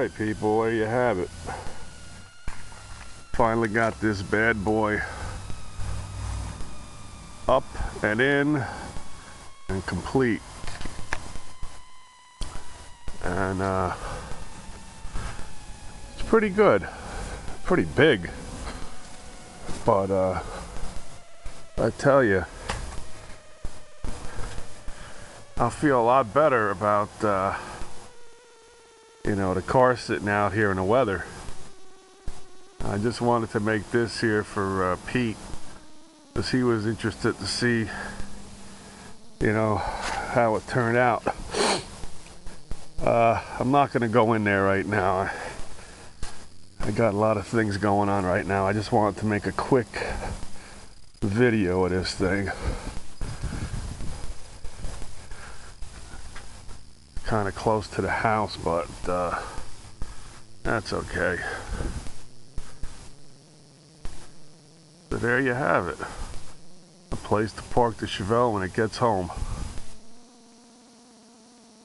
Alright people, there you have it. Finally got this bad boy up and in and complete. And it's pretty good. Pretty big. But I tell you, I'll feel a lot better about you know, the car sitting out here in the weather. I just wanted to make this here for Pete, because he was interested to see, you know, how it turned out. I'm not going to go in there right now. I got a lot of things going on right now. I just wanted to make a quick video of this thing. Kind of close to the house, but that's okay. So there you have it. A place to park the Chevelle when it gets home.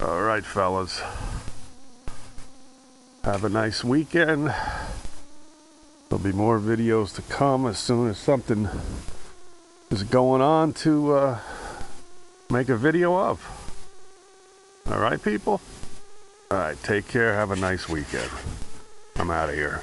Alright fellas. Have a nice weekend. There'll be more videos to come as soon as something is going on to make a video of. Alright people? Alright, take care, have a nice weekend. I'm out of here.